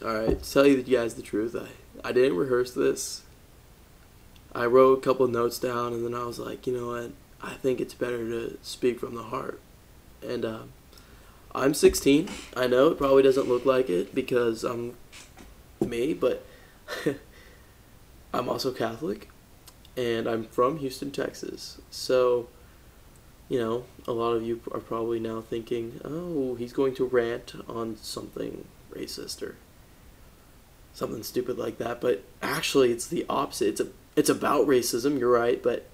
Alright, to tell you guys the truth, I didn't rehearse this. I wrote a couple of notes down and then I was like, you know what? I think it's better to speak from the heart. And I'm 16. I know it probably doesn't look like it because I'm me, but I'm also Catholic and I'm from Houston, Texas. So, a lot of you are probably now thinking, oh, he's going to rant on something racist or something stupid like that. But actually, it's the opposite. It's about racism, you're right, but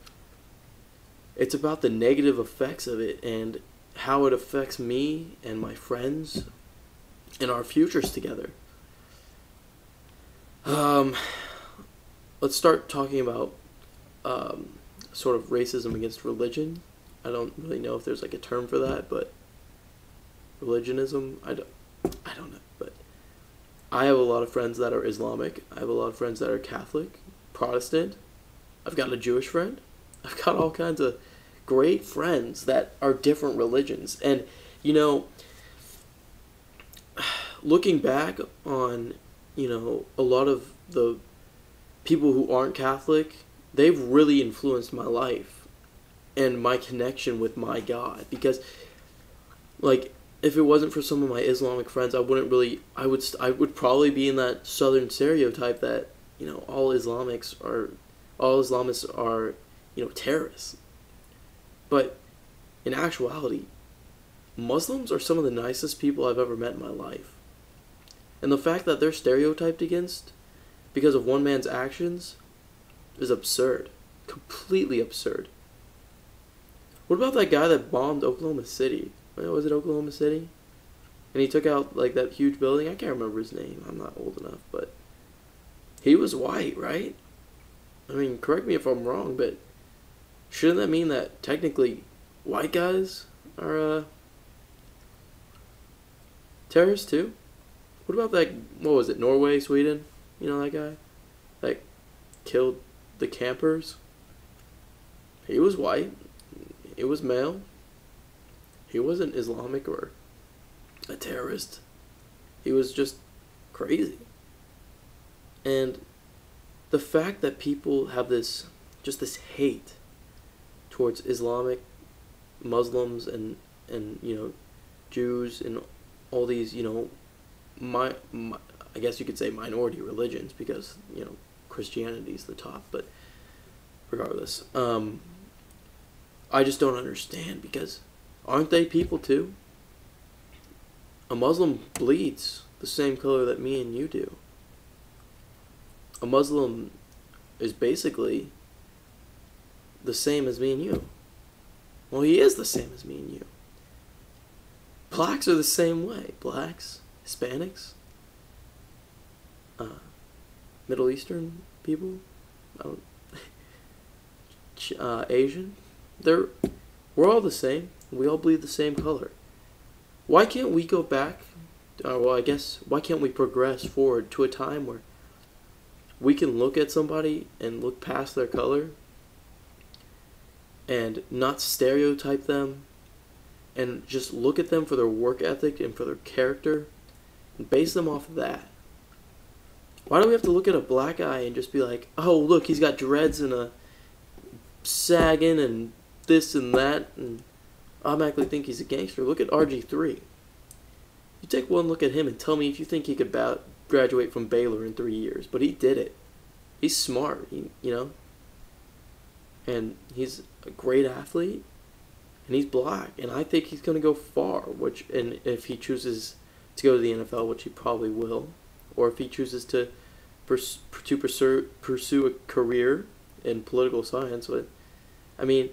it's about the negative effects of it and how it affects me and my friends and our futures together. Um, let's start talking about sort of racism against religion. I don't really know if there's like a term for that, but religionism, I don't know. But I have a lot of friends that are Islamic. I have a lot of friends that are Catholic, Protestant. I've got a Jewish friend. I've got all kinds of great friends that are different religions. And, you know, looking back on, a lot of the people who aren't Catholic, they've really influenced my life and my connection with my God. Because, like, if it wasn't for some of my Islamic friends, I would probably be in that Southern stereotype that, all Islamists are, terrorists. But in actuality, Muslims are some of the nicest people I've ever met in my life. And the fact that they're stereotyped against because of one man's actions is absurd. Completely absurd. What about that guy that bombed Oklahoma City? Was it Oklahoma City? And he took out, like, that huge building? I can't remember his name. I'm not old enough, but he was white, right? I mean, correct me if I'm wrong, but shouldn't that mean that technically white guys are terrorists too? What about that, what was it, Norway, Sweden? You know that guy? That killed the campers? He was white. He was male. He wasn't Islamic or a terrorist. He was just crazy. And the fact that people have this hate towards Islamic, Muslims, and Jews and all these, I guess you could say minority religions because, Christianity's the top, but regardless, I just don't understand because aren't they people too? A Muslim bleeds the same color that me and you do. A Muslim is basically the same as me and you. Well, he is the same as me and you. Blacks are the same way. Blacks, Hispanics, Middle Eastern people, Asian. We're all the same. We all bleed the same color. Why can't we go back? Why can't we progress forward to a time where we can look at somebody and look past their color and not stereotype them and just look at them for their work ethic and for their character and base them off of that? Why do we have to look at a black guy and just be like, oh, look, he's got dreads and a sagging and this and that, and automatically think he's a gangster? Look at RG3. You take one look at him and tell me if you think he could graduate from Baylor in 3 years. But he did it. He's smart, and he's a great athlete, and he's black, and I think he's going to go far, and if he chooses to go to the NFL, which he probably will, or if he chooses to pursue a career in political science. But I mean,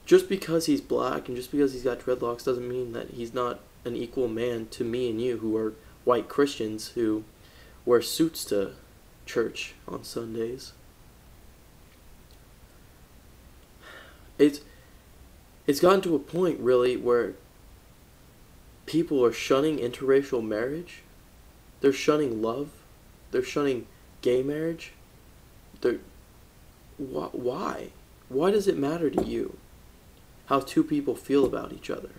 just because he's black and just because he's got dreadlocks doesn't mean that he's not an equal man to me and you, who are white Christians who wear suits to church on Sundays. It's gotten to a point, really, where people are shunning interracial marriage. They're shunning love. They're shunning gay marriage. Why? Why does it matter to you how two people feel about each other?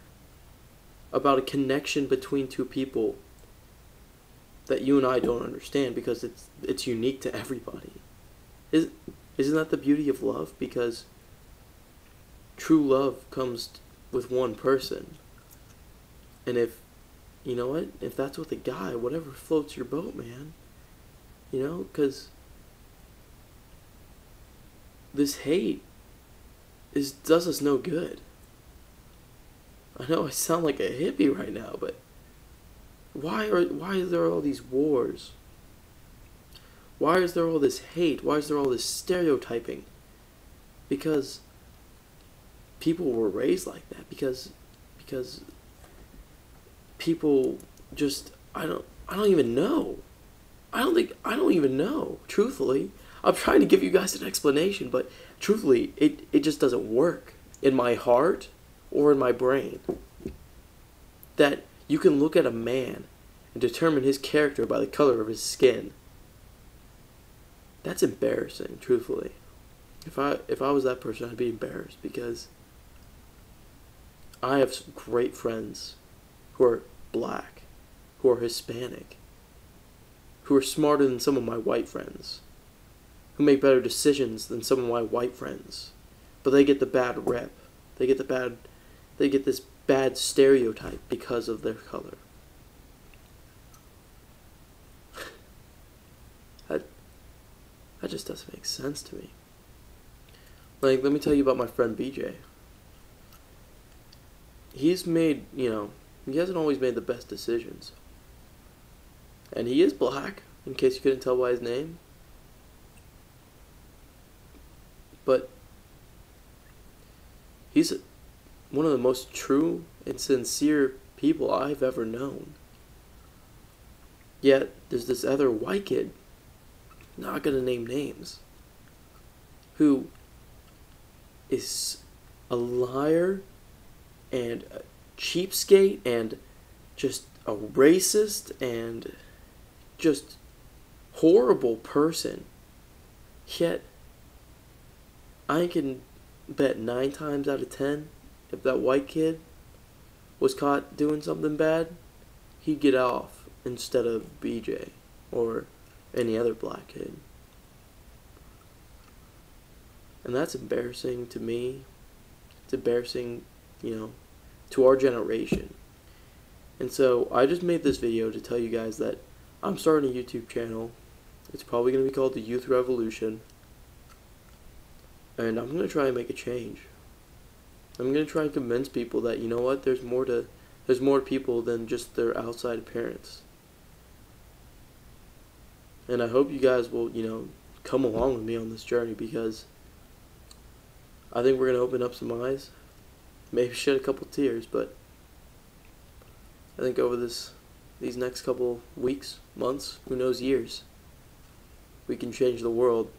About a connection between two people that you and I don't understand because it's unique to everybody. Isn't that the beauty of love? Because true love comes with one person. And if, you know what, if that's with a guy, whatever floats your boat, man. You know, because this hate does us no good. I know I sound like a hippie right now, but why is there all these wars? Why is there all this hate? Why is there all this stereotyping? Because people were raised like that. Because people just I don't even know. I don't even know. Truthfully, I'm trying to give you guys an explanation, but truthfully, it just doesn't work in my heart or in my brain. That you can look at a man and determine his character by the color of his skin. That's embarrassing, truthfully. If I was that person, I'd be embarrassed because I have some great friends who are black, who are Hispanic, who are smarter than some of my white friends, who make better decisions than some of my white friends, but they get the bad rep. They get this bad stereotype because of their color. That just doesn't make sense to me. Like, let me tell you about my friend BJ. He's made, he hasn't always made the best decisions. And he is black, in case you couldn't tell by his name. But he's one of the most true and sincere people I've ever known. Yet, there's this other white kid, not gonna name names, who is a liar and a cheapskate and just a racist and just horrible person. Yet, I can bet 9 times out of 10, if that white kid was caught doing something bad, he'd get off instead of BJ or any other black kid. And that's embarrassing to me. It's embarrassing, to our generation. And so I just made this video to tell you guys that I'm starting a YouTube channel. It's probably going to be called The Youth Revolution. And I'm going to try and make a change. I'm going to try and convince people that, there's more to people than just their outside appearance. And I hope you guys will, come along with me on this journey, because I think we're going to open up some eyes. Maybe shed a couple tears, but I think over these next couple weeks, months, who knows, years, we can change the world